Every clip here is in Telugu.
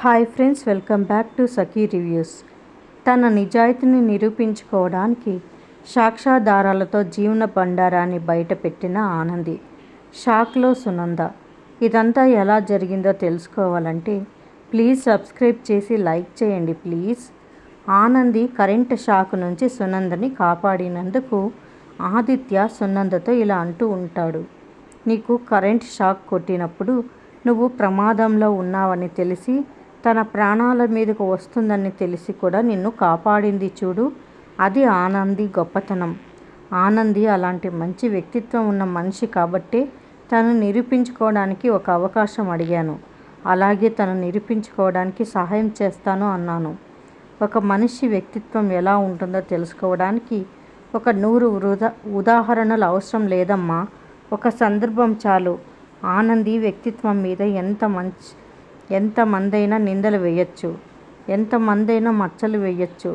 Hi friends, welcome back to Sakhi reviews. తన నిజాయితీని నిరూపించుకోవడానికి సాక్ష్యాధారాలతో జీవన బండారాన్ని బయటపెట్టిన ఆనంది. షాక్లో సునంద. ఇదంతా ఎలా జరిగిందో తెలుసుకోవాలంటే ప్లీజ్ సబ్స్క్రైబ్ చేసి లైక్ చేయండి ప్లీజ్. ఆనంది కరెంట్ షాక్ నుంచి సునందని కాపాడినందుకు ఆదిత్య సునందతో ఇలా అంటూ ఉంటాడు. నీకు కరెంట్ షాక్ కొట్టినప్పుడు నువ్వు ప్రమాదంలో ఉన్నావని తెలిసి, తన ప్రాణాల మీదకు వస్తుందని తెలిసి కూడా నిన్ను కాపాడింది చూడు, అది ఆనంది గొప్పతనం. ఆనంది అలాంటి మంచి వ్యక్తిత్వం ఉన్న మనిషి కాబట్టే తను నిరూపించుకోవడానికి ఒక అవకాశం అడిగాను. అలాగే తను నిరూపించుకోవడానికి సహాయం చేస్తాను అన్నాను. ఒక మనిషి వ్యక్తిత్వం ఎలా ఉంటుందో తెలుసుకోవడానికి ఒక 100 ఉదాహరణలు అవసరం లేదమ్మా, ఒక సందర్భం చాలు. ఆనంది వ్యక్తిత్వం మీద ఎంతమందైనా నిందలు వేయచ్చు, ఎంతమందైనా మచ్చలు వేయచ్చు.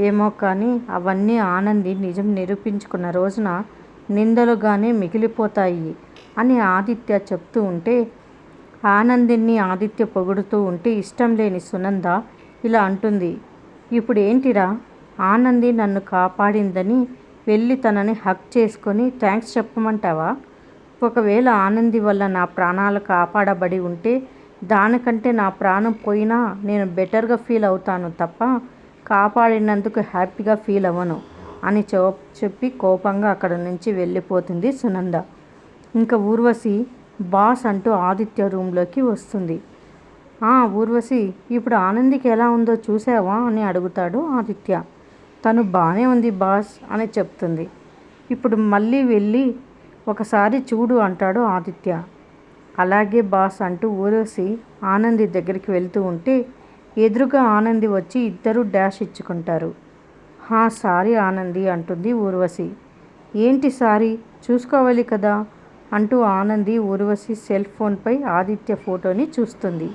ఏమో కానీ అవన్నీ ఆనంది నిజం నిరూపించుకున్న రోజున నిందలుగానే మిగిలిపోతాయి అని ఆదిత్య చెప్తూ ఉంటే, ఆనందిని ఆదిత్య పొగుడుతూ ఉంటే ఇష్టం లేని సునంద ఇలా అంటుంది. ఇప్పుడు ఏంటిరా, ఆనంది నన్ను కాపాడిందని వెళ్ళి తనని హక్ చేసుకొని థ్యాంక్స్ చెప్పమంటావా? ఒకవేళ ఆనంది వల్ల నా ప్రాణాలు కాపాడబడి ఉంటే దానికంటే నా ప్రాణం పోయినా నేను బెటర్గా ఫీల్ అవుతాను తప్ప కాపాడినందుకు హ్యాపీగా ఫీల్ అవ్వను అని చెప్పి కోపంగా అక్కడ నుంచి వెళ్ళిపోతుంది సునంద. ఇంకా ఊర్వశి బాస్ అంటూ ఆదిత్య రూమ్లోకి వస్తుంది. ఊర్వశి, ఇప్పుడు ఆనందికి ఎలా ఉందో చూసావా అని అడుగుతాడు ఆదిత్య. తను బాగానే ఉంది బాస్ అని చెప్తుంది. ఇప్పుడు మళ్ళీ వెళ్ళి ఒకసారి చూడు అంటాడు ఆదిత్య. అలాగే బాస్ అంటూ ఊర్వశి ఆనంది దగ్గరికి వెళ్తూ ఉంటే ఎదురుగా ఆనంది వచ్చి ఇద్దరు డాష్ ఇచ్చుకుంటారు. సారీ ఆనంది అంటుంది ఊర్వశి. ఏంటి సారీ, చూసుకోవాలి కదా అంటూ ఆనంది ఊర్వశి సెల్ ఫోన్పై ఆదిత్య ఫోటోని చూస్తుంది.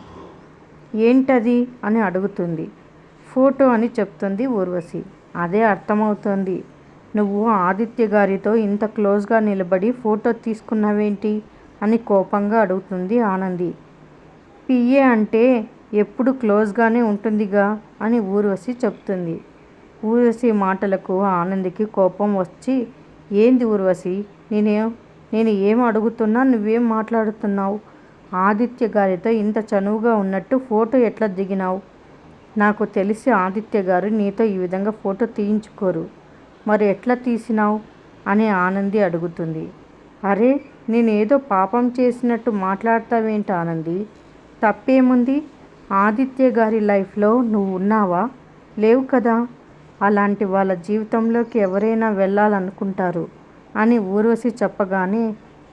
ఏంటది అని అడుగుతుంది. ఫోటో అని చెప్తుంది ఊర్వశి. అదే అర్థమవుతోంది. నువ్వు ఆదిత్య గారితో ఇంత క్లోజ్గా నిలబడి ఫోటో తీసుకున్నావేంటి అని కోపంగా అడుగుతుంది ఆనంది. పిఏ అంటే ఎప్పుడు క్లోజ్గానే ఉంటుందిగా అని ఊర్వశి చెప్తుంది. ఊర్వశి మాటలకు ఆనందికి కోపం వచ్చి, ఏంది ఊర్వశి, నేను ఏం అడుగుతున్నా నువ్వేం మాట్లాడుతున్నావు? ఆదిత్య గారితో ఇంత చనువుగా ఉన్నట్టు ఫోటో ఎట్లా దిగినావు? నాకు తెలిసి ఆదిత్య గారు నీతో ఈ విధంగా ఫోటో తీయించుకోరు, మరి ఎట్లా తీసినావు అని ఆనంది అడుగుతుంది. అరే, నేనేదో పాపం చేసినట్టు మాట్లాడతావేంటి ఆనంది? తప్పేముంది? ఆదిత్య గారి లైఫ్లో నువ్వు ఉన్నావా? లేవు కదా. అలాంటి వాళ్ళ జీవితంలోకి ఎవరైనా వెళ్ళాలనుకుంటారు అని ఊర్వశి చెప్పగానే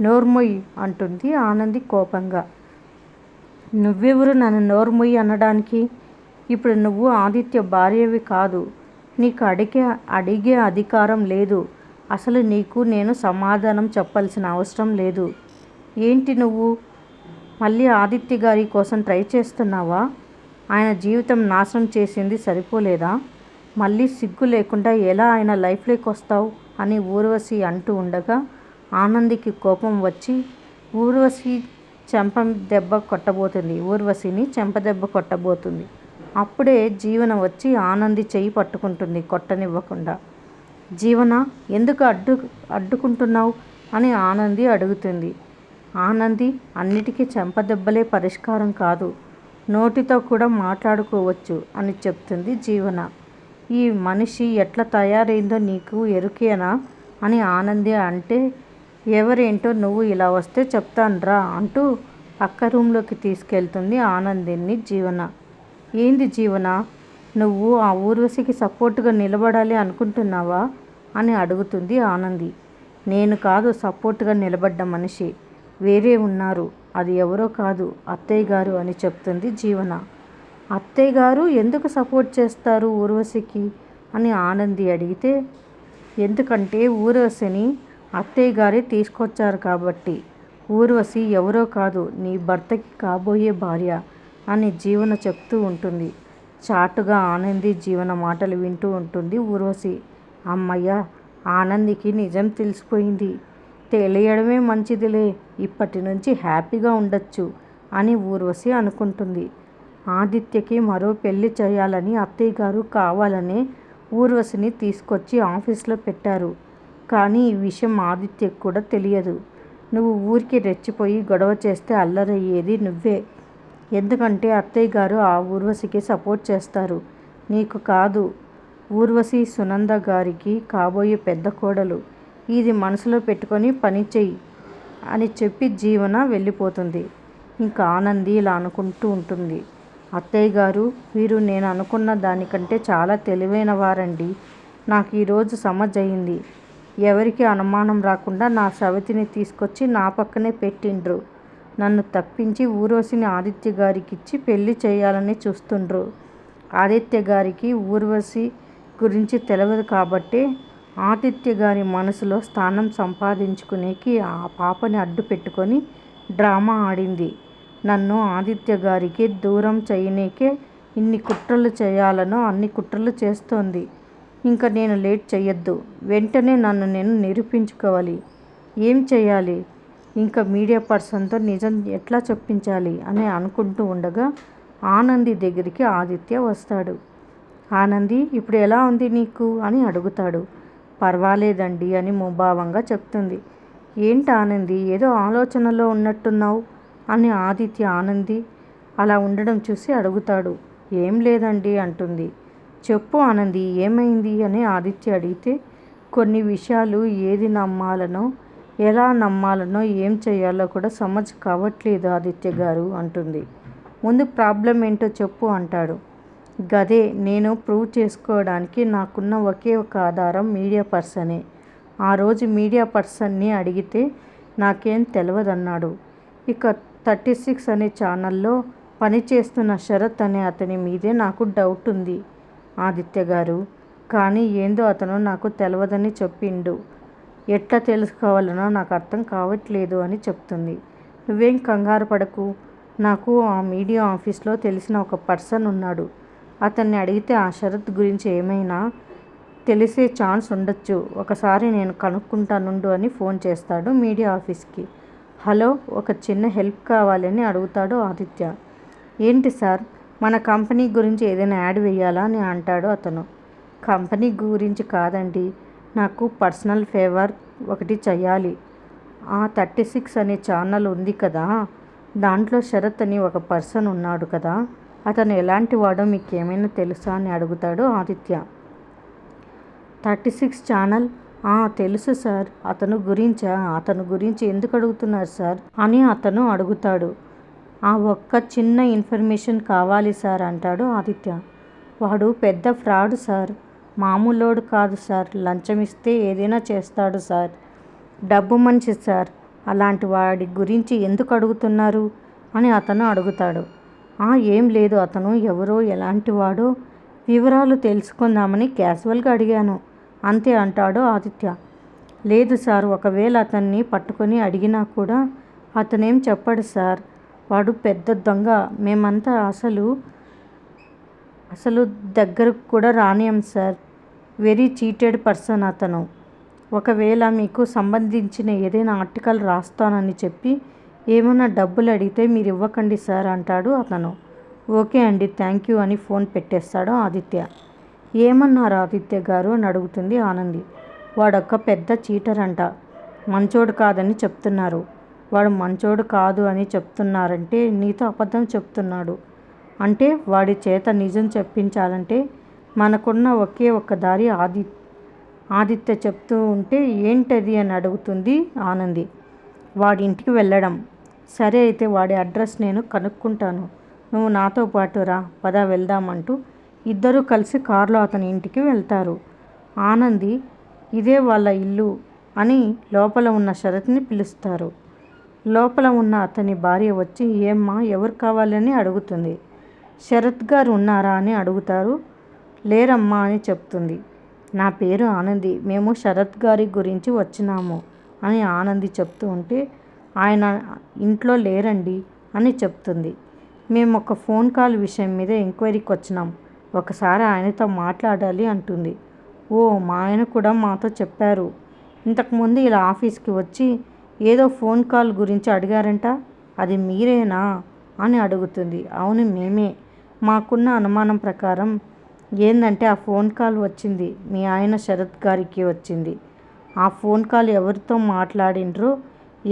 నోర్మొయ్ అంటుంది ఆనంది కోపంగా. నువ్వెవరు నన్ను నోర్మొయ్ అనడానికి? ఇప్పుడు నువ్వు ఆదిత్య భార్యవి కాదు, నీకు అడిగే అధికారం లేదు. అసలు నీకు నేను సమాధానం చెప్పాల్సిన అవసరం లేదు. ఏంటి నువ్వు మళ్ళీ ఆదిత్య గారి కోసం ట్రై చేస్తున్నావా? ఆయన జీవితం నాశనం చేసింది సరిపోలేదా? మళ్ళీ సిగ్గు లేకుండా ఎలా ఆయన లైఫ్లోకి వస్తావు అని ఊర్వశి అంటూ ఉండగా ఆనందికి కోపం వచ్చి ఊర్వశిని చెంపదెబ్బ కొట్టబోతుంది. అప్పుడే జీవన వచ్చి ఆనంది చెయ్యి పట్టుకుంటుంది కొట్టనివ్వకుండా. జీవన, ఎందుకు అడ్డుకుంటున్నావు అని ఆనంది అడుగుతుంది. ఆనంది, అన్నిటికీ చెంపదెబ్బలే పరిష్కారం కాదు, నోటితో కూడా మాట్లాడుకోవచ్చు అని చెప్తుంది జీవన. ఈ మనిషి ఎట్లా తయారైందో నీకు ఎరుకేనా అని ఆనంది అంటే, ఎవరేంటో నువ్వు ఇలా వస్తే చెప్తాన్రా అంటూ పక్క రూమ్లోకి తీసుకెళ్తుంది ఆనందిని జీవన. ఏంది జీవన, నువ్వు ఆ ఊర్వశికి సపోర్టుగా నిలబడాలి అనుకుంటున్నావా అని అడుగుతుంది ఆనంది. నేను కాదు సపోర్టుగా నిలబడ్డ మనిషి, వేరే ఉన్నారు, అది ఎవరో కాదు అత్తయ్య గారు అని చెప్తుంది జీవన. అత్తయ్య గారు ఎందుకు సపోర్ట్ చేస్తారు ఊర్వశికి అని ఆనంది అడిగితే, ఎందుకంటే ఊర్వశిని అత్తయ్య గారే తీసుకొచ్చారు కాబట్టి. ఊర్వశి ఎవరో కాదు, నీ భర్తకి కాబోయే భార్య అని జీవన చెప్తూ ఉంటుంది. చాటుగా ఆనంది జీవన మాటలు వింటూ ఉంటుంది ఊర్వశి. అమ్మయ్య, ఆనందికి నిజం తెలిసిపోయింది, తెలియడమే మంచిదిలే, ఇప్పటి నుంచి హ్యాపీగా ఉండొచ్చు అని ఊర్వశి అనుకుంటుంది. ఆదిత్యకి మరో పెళ్లి చేయాలని అత్తయ్య గారు కావాలనే ఊర్వశిని తీసుకొచ్చి ఆఫీస్లో పెట్టారు. కానీ ఈ విషయం ఆదిత్యకి కూడా తెలియదు. నువ్వు ఊరికి రెచ్చిపోయి గొడవ చేస్తే అల్లరయ్యేది నువ్వే. ఎందుకంటే అత్తయ్య గారు ఆ ఊర్వశికి సపోర్ట్ చేస్తారు, నీకు కాదు. ఊర్వశి సునంద గారికి కాబోయే పెద్ద కోడలు. ఇది మనసులో పెట్టుకొని పని చెయ్యి అని చెప్పి జీవన వెళ్ళిపోతుంది. ఇంకా ఆనంది ఇలా అనుకుంటూ ఉంటుంది. అత్తయ్య గారు, వీరు నేను అనుకున్న దానికంటే చాలా తెలివైన వారండి. నాకు ఈరోజు సమజయింది. ఎవరికి అనుమానం రాకుండా నా సవతిని తీసుకొచ్చి నా పక్కనే పెట్టిండ్రు. నన్ను తప్పించి ఊర్వశిని ఆదిత్య గారికి ఇచ్చి పెళ్లి చేయాలని చూస్తుండ్రు. ఆదిత్య గారికి ఊర్వశి గురించి తెలియదు కాబట్టి ఆదిత్య గారి మనసులో స్థానం సంపాదించుకునేకి ఆ పాపని అడ్డు పెట్టుకొని డ్రామా ఆడింది. నన్ను ఆదిత్య గారికి దూరం చేయనీకే ఇన్ని కుట్రలు చేయాలనో అన్ని కుట్రలు చేస్తోంది. ఇంకా నేను లేట్ చేయొద్దు. వెంటనే నన్ను నేను నిరూపించుకోవాలి. ఏం చేయాలి? ఇంకా మీడియా పర్సన్తో నిజం ఎట్లా చెప్పించాలి అని అనుకుంటూ ఉండగా ఆనంది దగ్గరికి ఆదిత్య వస్తాడు. ఆనంది, ఇప్పుడు ఎలా ఉంది నీకు అని అడుగుతాడు. పర్వాలేదండి అని ముభావంగా చెప్తుంది. ఏంటి ఆనంది, ఏదో ఆలోచనలో ఉన్నట్టున్నావు అని ఆదిత్య ఆనంది అలా ఉండడం చూసి అడుగుతాడు. ఏం లేదండి అంటుంది. చెప్పు ఆనంది, ఏమైంది అని ఆదిత్య అడిగితే కొన్ని విషయాలు ఏది నమ్మాలనో ఎలా నమ్మాలనో ఏం చేయాలో కూడా సమజ్ కావట్లేదు ఆదిత్య గారు అంటుంది. ముందు ప్రాబ్లం ఏంటో చెప్పు అంటాడు. గదే నేను ప్రూవ్ చేసుకోవడానికి నాకున్న ఒకే ఒక ఆధారం మీడియా పర్సనే. ఆ రోజు మీడియా పర్సన్ని అడిగితే నాకేం తెలియదన్నాడు. ఇక 36 అనే ఛానల్లో పనిచేస్తున్న శరత్ అనే అతని మీదే నాకు డౌట్ ఉంది ఆదిత్య గారు. కానీ ఏందో అతను నాకు తెలియదని చెప్పిండు. ఎట్లా తెలుసుకోవాలనో నాకు అర్థం కావట్లేదు అని చెప్తుంది. నువ్వేం కంగారు పడకు. నాకు ఆ మీడియా ఆఫీస్లో తెలిసిన ఒక పర్సన్ ఉన్నాడు. అతన్ని అడిగితే ఆ శరత్ గురించి ఏమైనా తెలిసే ఛాన్స్ ఉండొచ్చు. ఒకసారి నేను కనుక్కుంటానుండు అని ఫోన్ చేస్తాడు మీడియా ఆఫీస్కి. హలో, ఒక చిన్న హెల్ప్ కావాలని అడుగుతాడు ఆదిత్య. ఏంటి సార్? మన కంపెనీ గురించి ఏదైనా యాడ్ వేయాలా అని అంటాడు అతను. కంపెనీ గురించి కాదండి, నాకు పర్సనల్ ఫేవర్ ఒకటి చెయ్యాలి. ఆ 36 అనే ఛానల్ ఉంది కదా, దాంట్లో శరత్ అని ఒక పర్సన్ ఉన్నాడు కదా, అతను ఎలాంటి వాడో మీకు ఏమైనా తెలుసా అని అడుగుతాడు ఆదిత్య. 36 ఛానల్? తెలుసు సార్. అతను గురించి ఎందుకు అడుగుతున్నారు సార్ అని అతను అడుగుతాడు. ఆ ఒక్క చిన్న ఇన్ఫర్మేషన్ కావాలి సార్ అంటాడు ఆదిత్య. వాడు పెద్ద ఫ్రాడ్ సార్. మామూలోడు కాదు సార్. లంచం ఇస్తే ఏదైనా చేస్తాడు సార్. డబ్బు మనిషి సార్. అలాంటి వాడి గురించి ఎందుకు అడుగుతున్నారు అని అతను అడుగుతాడు. ఏం లేదు, అతను ఎవరో ఎలాంటి వాడో వివరాలు తెలుసుకుందామని క్యాజువల్గా అడిగాను అంతే అంటాడు ఆదిత్య. లేదు సార్, ఒకవేళ అతన్ని పట్టుకొని అడిగినా కూడా అతనేం చెప్పడు సార్. వాడు పెద్ద దొంగ. మేమంతా అసలు దగ్గరకు కూడా రానియం సార్. వెరీ చీటెడ్ పర్సన్ అతను. ఒకవేళ మీకు సంబంధించిన ఏదైనా ఆర్టికల్ రాస్తానని చెప్పి ఏమైనా డబ్బులు అడిగితే మీరు ఇవ్వకండి సార్ అంటాడు అతను. ఓకే అండి, థ్యాంక్ యూ అని ఫోన్ పెట్టేస్తాడు ఆదిత్య. ఏమన్నారు ఆదిత్య గారు అని అడుగుతుంది ఆనంది. వాడొక్క పెద్ద చీటర్ అంట. మంచోడు కాదని చెప్తున్నారు. వాడు మంచోడు కాదు అని చెప్తున్నారంటే నీతో అబద్ధం చెప్తున్నాడు. అంటే వాడి చేత నిజం చెప్పించాలంటే మనకున్న ఒకే ఒక్క దారి ఆదిత్య చెప్తూ ఉంటే ఏంటది అని అడుగుతుంది ఆనంది. వాడి ఇంటికి వెళ్ళడం. సరే అయితే వాడి అడ్రస్ నేను కనుక్కుంటాను. నువ్వు నాతో పాటు రా, పద వెళ్దామంటూ ఇద్దరూ కలిసి కారులో అతని ఇంటికి వెళ్తారు. ఆనంది ఇదే వాళ్ళ ఇల్లు అని లోపల ఉన్న శరత్ని పిలుస్తారు. లోపల ఉన్న అతని భార్య వచ్చి ఏమ్మా, ఎవరు కావాలని అడుగుతుంది. శరత్ గారు ఉన్నారా అని అడుగుతారు. లేరమ్మా అని చెప్తుంది. నా పేరు ఆనంది, మేము శరత్ గారి గురించి వచ్చినాము అని ఆనంది చెప్తూ ఉంటే ఆయన ఇంట్లో లేరండి అని చెప్తుంది. మేము ఒక ఫోన్ కాల్ విషయం మీద ఎంక్వైరీకి వచ్చినాం. ఒకసారి ఆయనతో మాట్లాడాలి అంటుంది. మా ఆయన కూడా మాతో చెప్పారు. ఇంతకుముందు ఇలా ఆఫీస్కి వచ్చి ఏదో ఫోన్ కాల్ గురించి అడిగారంట. అది మీరేనా అని అడుగుతుంది. అవును మేమే. మాకున్న అనుమానం ప్రకారం ఏందంటే ఆ ఫోన్ కాల్ వచ్చింది మీ ఆయన శరత్ గారికి వచ్చింది. ఆ ఫోన్ కాల్ ఎవరితో మాట్లాడిండ్రో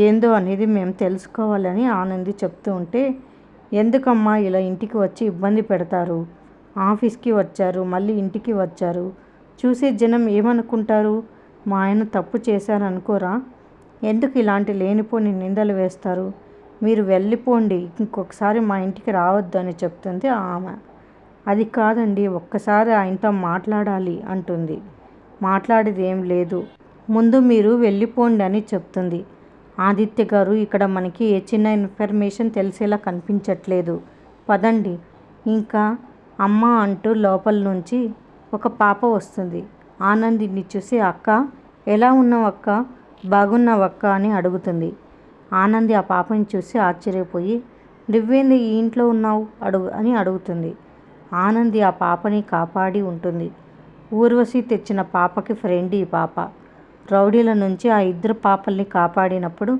ఏందో అనేది మేము తెలుసుకోవాలని ఆనంది చెప్తూ ఉంటే, ఎందుకమ్మా ఇలా ఇంటికి వచ్చి ఇబ్బంది పెడతారు? ఆఫీస్కి వచ్చారు, మళ్ళీ ఇంటికి వచ్చారు, చూసే జనం ఏమనుకుంటారు? మా ఆయన తప్పు చేశారనుకోరా? ఎందుకు ఇలాంటి లేనిపోని నిందలు వేస్తారు? మీరు వెళ్ళిపోండి, ఇంకొకసారి మా ఇంటికి రావద్దు అని చెప్తుంది ఆమె. అది కాదండి, ఒక్కసారి ఆయనతో మాట్లాడాలి అంటుంది. మాట్లాడేది ఏం లేదు, ముందు మీరు వెళ్ళిపోండి అని చెప్తుంది. ఆదిత్య గారు, ఇక్కడ మనకి ఏ చిన్న ఇన్ఫర్మేషన్ తెలిసేలా కనిపించట్లేదు, పదండి. ఇంకా అమ్మ అంటూ లోపల నుంచి ఒక పాప వస్తుంది. ఆనందిని చూసి, అక్క ఎలా ఉన్నావక్క, బాగున్నావక్క అని అడుగుతుంది. ఆనంది ఆ పాపని చూసి ఆశ్చర్యపోయి, నువ్వేంది ఈ ఇంట్లో ఉన్నావు అని అడుగుతుంది. ఆనంది ఆ పాపని కాపాడి ఉంటుంది. ఊర్వశి తెచ్చిన పాపకి ఫ్రెండ్ ఈ పాప. రౌడీల నుంచి ఆ ఇద్దరు పాపల్ని కాపాడినప్పుడు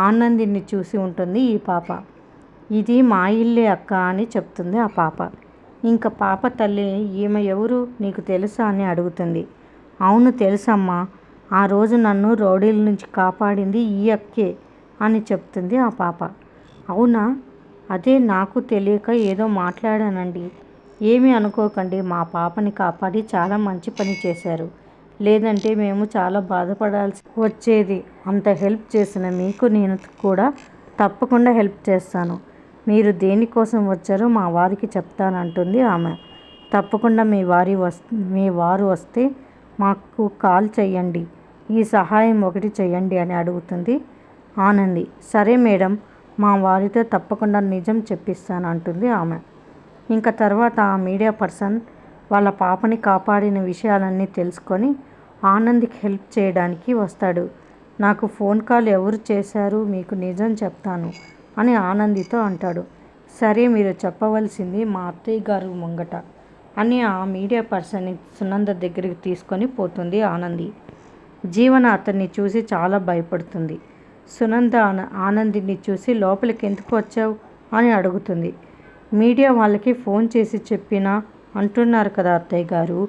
ఆనందిని చూసి ఉంటుంది ఈ పాప. ఇది మా ఇల్లే అక్క అని చెప్తుంది ఆ పాప. ఇంకా పాప తల్లి, ఈమె ఎవరు నీకు తెలుసా అని అడుగుతుంది. అవును తెలుసమ్మా, ఆ రోజు నన్ను రౌడీల నుంచి కాపాడింది ఈ అక్కే అని చెప్తుంది ఆ పాప. అవునా, అదే నాకు తెలియక ఏదో మాట్లాడానండి, ఏమీ అనుకోకండి. మా పాపని కాపాడి చాలా మంచి పని చేశారు, లేదంటే మేము చాలా బాధపడాల్సి వచ్చేది. అంత హెల్ప్ చేసిన మీకు నేను కూడా తప్పకుండా హెల్ప్ చేస్తాను. మీరు దేనికోసం వచ్చారో మా వారికి చెప్తానంటుంది ఆమె. తప్పకుండా మీ వారు వస్తే మాకు కాల్ చేయండి, ఈ సహాయం ఒకటి చేయండి అని అడుగుతుంది ఆనంది. సరే మేడం, మా వారితో తప్పకుండా నిజం చెప్పిస్తాను అంటుంది ఆమె. ఇంకా తర్వాత ఆ మీడియా పర్సన్ వాళ్ళ పాపని కాపాడిన విషయాలన్నీ తెలుసుకొని ఆనంద్కి హెల్ప్ చేయడానికి వస్తాడు. నాకు ఫోన్ కాల్ ఎవరు చేశారు మీకు నిజం చెప్తాను అని ఆనందితో అంటాడు. సరే, మీరు చెప్పవలసింది మా అత్తయ్య గారు ముంగట అని ఆ మీడియా పర్సన్ని సునంద దగ్గరికి తీసుకొని పోతుంది ఆనంది. జీవన అతన్ని చూసి చాలా భయపడుతుంది. సునంద ఆనందిని చూసి లోపలికి ఎందుకు వచ్చావు అని అడుగుతుంది. మీడియా వాళ్ళకి ఫోన్ చేసి చెప్పినా అంటున్నారు కదా అత్తయ్య గారు,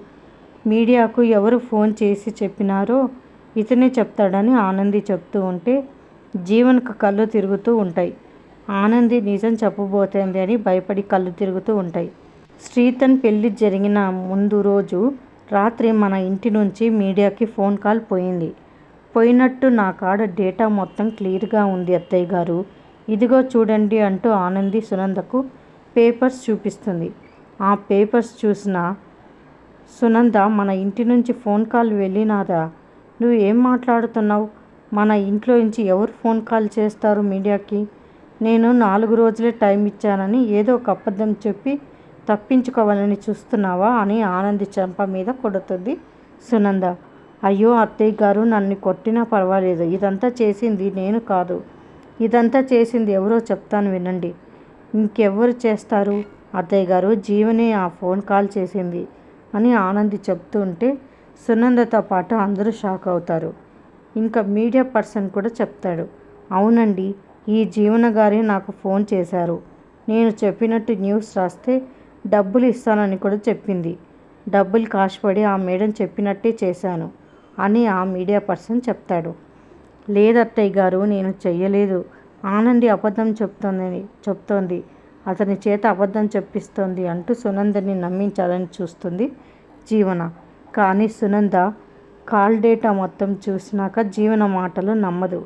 మీడియాకు ఎవరు ఫోన్ చేసి చెప్పినారో ఇతనే చెప్తాడని ఆనంది చెప్తూ ఉంటే జీవన్కు కళ్ళు తిరుగుతూ ఉంటాయి. ఆనంది నిజం చెప్పబోతోంది అని భయపడి కళ్ళు తిరుగుతూ ఉంటాయి. శ్రీతన్ పెళ్లి జరిగిన ముందు రోజు రాత్రి మన ఇంటి నుంచి మీడియాకి ఫోన్ కాల్ పోయినట్టు నా కాడ డేటా మొత్తం క్లియర్గా ఉంది అత్తయ్య గారు, ఇదిగో చూడండి అంటూ ఆనంది సునందకు పేపర్స్ చూపిస్తుంది. ఆ పేపర్స్ చూసిన సునంద, మన ఇంటి నుంచి ఫోన్ కాల్ వెళ్ళినాదా? నువ్వు ఏం మాట్లాడుతున్నావు? మన ఇంట్లో నుంచి ఎవరు ఫోన్ కాల్ చేస్తారు మీడియాకి? నేను 4 రోజులే టైం ఇచ్చానని ఏదో ఒక అబద్ధం చెప్పి తప్పించుకోవాలని చూస్తున్నావా అని ఆనంది చెంప మీద కొడుతుంది సునంద. అయ్యో అత్తయ్య గారు, నన్ను కొట్టినా పర్వాలేదు, ఇదంతా చేసింది నేను కాదు, ఇదంతా చేసింది ఎవరో చెప్తాను వినండి. ఇంకెవ్వరు చేస్తారు అత్తయ్య గారు, జీవనే ఆ ఫోన్ కాల్ చేసింది అని ఆనంది చెప్తూ ఉంటే సునందతో పాటు అందరూ షాక్ అవుతారు. ఇంకా మీడియా పర్సన్ కూడా చెప్తాడు, అవునండి, ఈ జీవన గారే నాకు ఫోన్ చేశారు, నేను చెప్పినట్టు న్యూస్ రాస్తే డబ్బులు ఇస్తానని కూడా చెప్పింది, డబ్బులు కాశపడి ఆ మేడం చెప్పినట్టే చేశాను అని ఆ మీడియా పర్సన్ చెప్తాడు. లేదత్తయ్య గారు, నేను చెయ్యలేదు, ఆనంది అబద్ధం చెప్తోంది, అతని చేత అబద్ధం చెప్పిస్తోంది అంటూ సునందని నమ్మించాలని చూస్తుంది జీవన. కానీ సునంద కాల్ డేటా మొత్తం చూసినాక జీవన మాటలు నమ్మదు.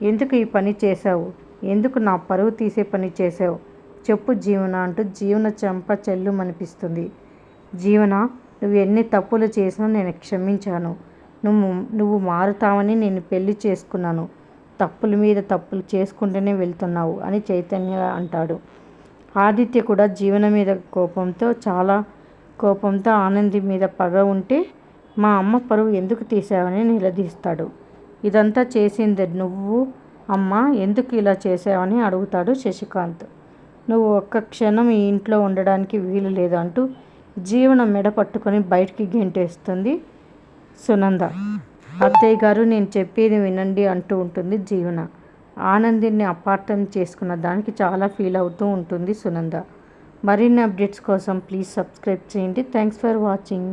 ఎందుకు ఈ పని చేశావు? ఎందుకు నా పరువు తీసే పని చేశావు? చెప్పు జీవన అంటూ జీవన చెంప చెల్లుమనిపిస్తుంది. జీవన, నువ్వు ఎన్ని తప్పులు చేసినా నేను క్షమించాను, నువ్వు మారుతావని నేను పెళ్లి చేసుకున్నాను, తప్పుల మీద తప్పులు చేసుకుంటూనే వెళ్తున్నావు అని చైతన్య అంటాడు. ఆదిత్య కూడా జీవన మీద చాలా కోపంతో ఆనంది మీద పగ ఉంటే మా అమ్మ పరువు ఎందుకు తీసావని నిలదీస్తాడు. ఇదంతా చేసింది నువ్వు అమ్మ, ఎందుకు ఇలా చేసావని అడుగుతాడు శశికాంత్. నువ్వు ఒక్క క్షణం ఈ ఇంట్లో ఉండడానికి వీలు లేదు అంటూ జీవన మెడ పట్టుకొని బయటికి గెంటేస్తుంది సునంద. అత్తయ్య గారు, నేను చెప్పేది వినండి అంటూ ఉంటుంది జీవన. ఆనందిని అపార్థం చేసుకున్న దానికి చాలా ఫీల్ అవుతూ ఉంటుంది సునంద. మరిన్ని అప్డేట్స్ కోసం ప్లీజ్ సబ్స్క్రైబ్ చేయండి. Thanks for watching.